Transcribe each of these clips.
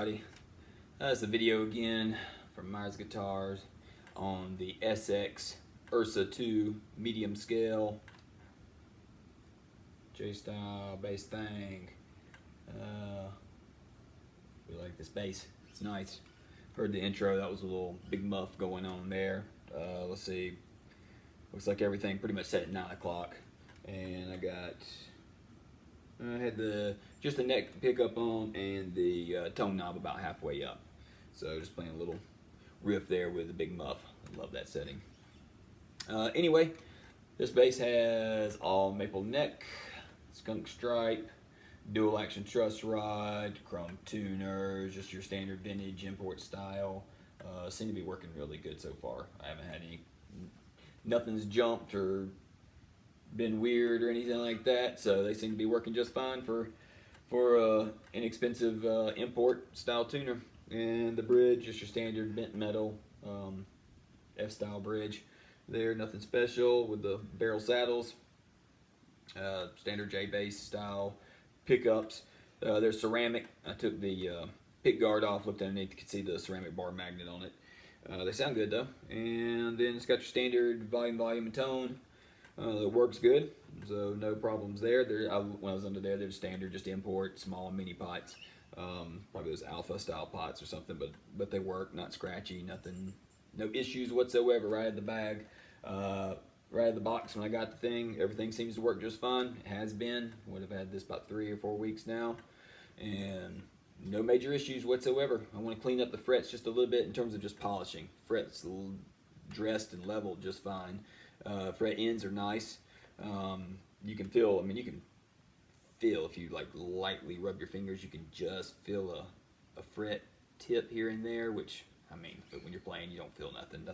everybody. That's a video again from Myers Guitars on the SX Ursa 2 medium scale J-style bass thing. We like this bass, it's nice. Heard the intro, that was a little big muff going on there. Let's see, looks like everything pretty much set at 9 o'clock. And I had just the neck pickup on and the tone knob about halfway up. So just playing a little riff there with a big muff. I love that setting. Anyway, this bass has all maple neck, skunk stripe, dual action truss rod, chrome tuners, just your standard vintage import style. Seem to be working really good so far. I haven't had nothing's jumped or been weird or anything like that, so they seem to be working just fine for inexpensive import style tuner. And the bridge, just your standard bent metal F-style bridge there, nothing special with the barrel saddles, standard J-bass style pickups. They're ceramic. I took the pick guard off, looked underneath, you could see the ceramic bar magnet on it. They sound good though. And then it's got your standard volume, and tone. It works good, so no problems there. When I was under there, they're standard, just import, small mini pots. Probably those alpha style pots or something, but they work, not scratchy, nothing, no issues whatsoever. Right out of the bag, right out of the box when I got the thing, everything seems to work just fine. It has been. Would have had this about 3 or 4 weeks now, and no major issues whatsoever. I want to clean up the frets just a little bit in terms of just polishing. Frets dressed and leveled just fine. Fret ends are nice. You can feel, you can feel if you like lightly rub your fingers, you can just feel a fret tip here and there, which, but when you're playing, you don't feel nothing.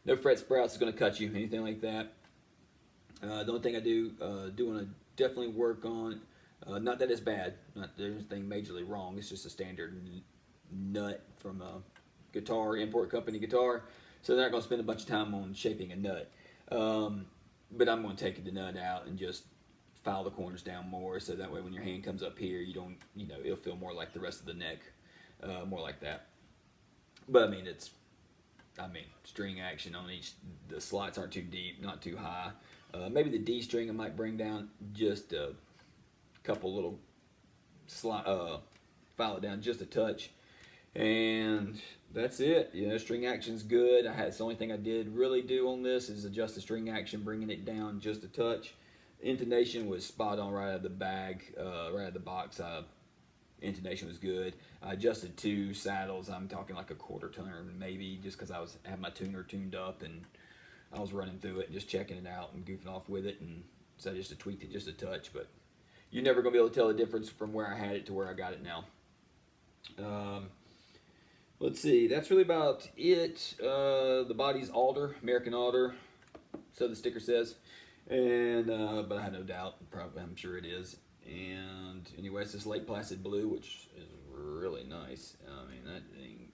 No fret sprouts is going to cut you, anything like that. The only thing I do want to definitely work on, not that it's bad, not that there's anything majorly wrong, it's just a standard nut from a guitar, import company guitar. So they're not going to spend a bunch of time on shaping a nut. But I'm going to take the nut out and just file the corners down more, so that way when your hand comes up here, you don't, it'll feel more like the rest of the neck, more like that. But string action on each, the slots aren't too deep, not too high. Maybe the D string I might bring down just a couple little file it down just a touch. And that's it. String action's good. It's the only thing I did really do on this is adjust the string action, bringing it down just a touch. Intonation was spot on right out of the bag, right out of the box. Intonation was good. I adjusted 2 saddles. I'm talking like a quarter turn maybe, just because I had my tuner tuned up and I was running through it and just checking it out and goofing off with it, and so I just tweaked it just a touch. But you're never gonna be able to tell the difference from where I had it to where I got it now. Let's see, that's really about it. The body's alder, American alder, so the sticker says. And but I have no doubt, I'm sure it is. And anyway, it's this Lake Placid blue, which is really nice. That thing,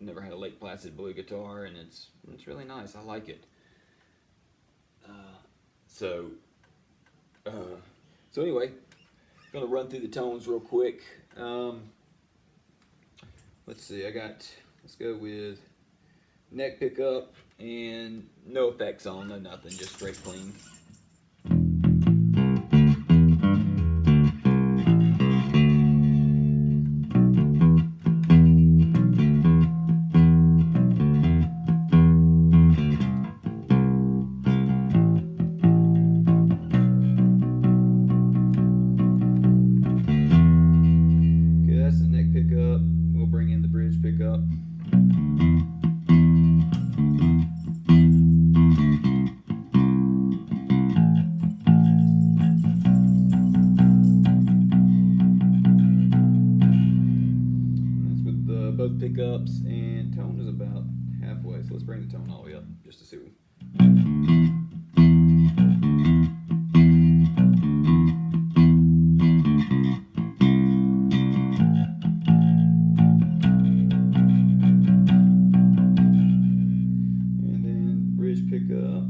never had a Lake Placid blue guitar, and it's really nice. I like it. So anyway, I'm gonna run through the tones real quick. Let's see, let's go with neck pickup and no effects on, no nothing, just straight clean. Okay, that's the neck pickup. We'll bring in the bridge pickup. That's with both pickups, and tone is about halfway, so let's bring the tone all the way up just to see. Pickup.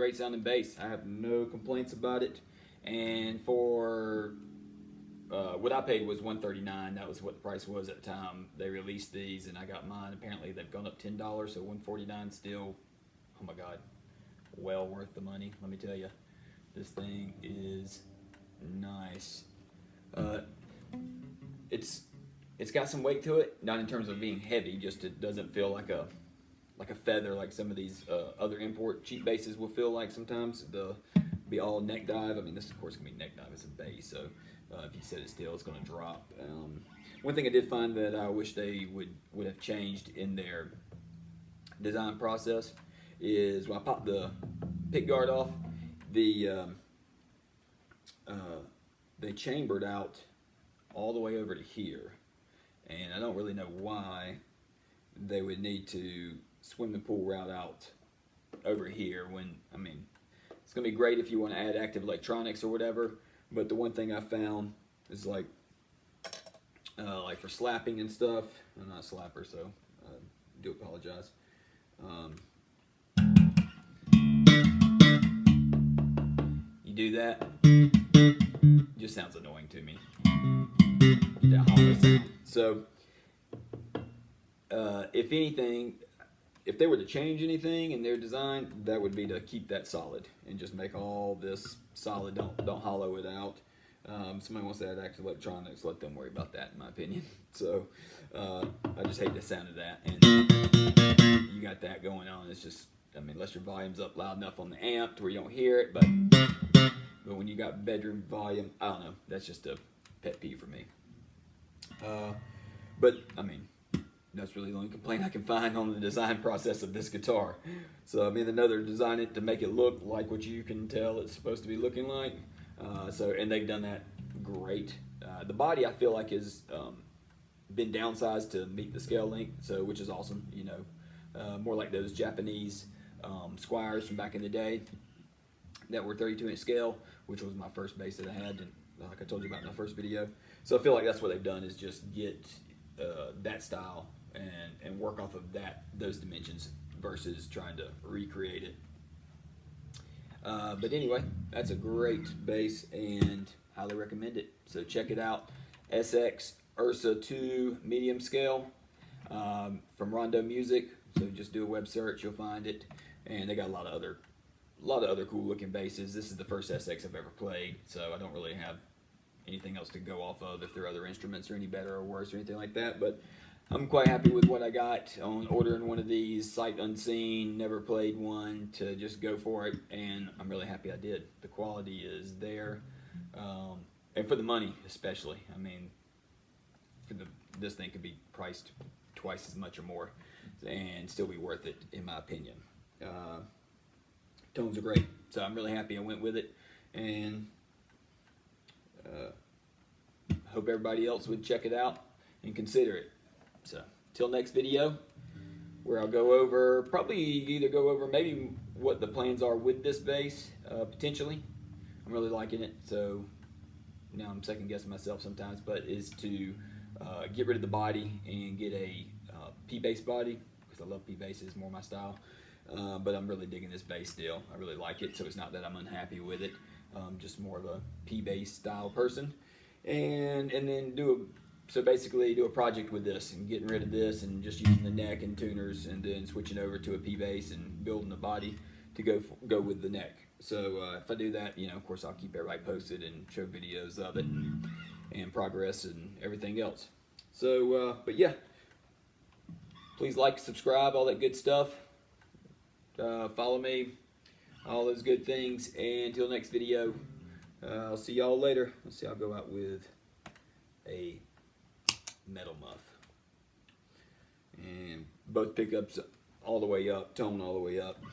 great sounding bass. I have no complaints about it. And for what I paid was $139. That was what the price was at the time they released these, and I got mine. Apparently they've gone up $10, so $149 still, oh my God, well worth the money. Let me tell you, this thing is nice. It's got some weight to it, not in terms of being heavy, just it doesn't feel like a feather like some of these other import cheap basses will feel like sometimes. They'll be all neck dive. I mean, this of course can be neck dive. It's a bass, so if you set it still, it's going to drop. One thing I did find that I wish they would have changed in their design process is when I popped the pick guard off, they chambered out all the way over to here, and I don't really know why they would need to swimming pool route out over here when, I mean, it's going to be great if you want to add active electronics or whatever, but the one thing I found is like for slapping and stuff, I'm not a slapper, so I do apologize. You do that, it just sounds annoying to me. That hollow sound. So, if anything, if they were to change anything in their design, that would be to keep that solid and just make all this solid. Don't hollow it out. Somebody wants to add active electronics, let them worry about that, in my opinion. So I just hate the sound of that. And you got that going on. It's just, I mean, unless your volume's up loud enough on the amp to where you don't hear it, but when you got bedroom volume, I don't know. That's just a pet peeve for me. But I mean, that's really the only complaint I can find on the design process of this guitar. So I mean, another design it to make it look like what you can tell it's supposed to be looking like. And they've done that great. The body I feel like has been downsized to meet the scale length, so which is awesome. You know, more like those Japanese Squires from back in the day that were 32-inch scale, which was my first bass that I had, and like I told you about in my first video. So I feel like that's what they've done is just get that style and work off of those dimensions versus trying to recreate it. But anyway, that's a great bass and highly recommend it. So check it out. SX Ursa 2 medium scale from Rondo Music. So just do a web search, you'll find it. And they got a lot of other cool looking basses. This is the first SX I've ever played, so I don't really have anything else to go off of if their other instruments are any better or worse or anything like that. But I'm quite happy with what I got on ordering one of these, sight unseen, never played one, to just go for it, and I'm really happy I did. The quality is there, and for the money especially. I mean, this thing could be priced twice as much or more and still be worth it, in my opinion. Tones are great, so I'm really happy I went with it, and hope everybody else would check it out and consider it. So till next video, where I'll go over, maybe what the plans are with this bass, potentially. I'm really liking it, so now I'm second guessing myself sometimes, but is to get rid of the body and get a P-bass body, because I love P-basses, more my style. But I'm really digging this bass still. I really like it, so it's not that I'm unhappy with it. Just more of a P-bass style person. And then basically do a project with this and getting rid of this and just using the neck and tuners and then switching over to a P-bass and building the body to go with the neck. So if I do that, you know, of course I'll keep everybody posted and show videos of it and progress and everything else. So, but yeah, please like, subscribe, all that good stuff. Follow me, all those good things. And until next video, I'll see y'all later. Let's see, I'll go out with a metal muff. And both pickups all the way up, tone all the way up.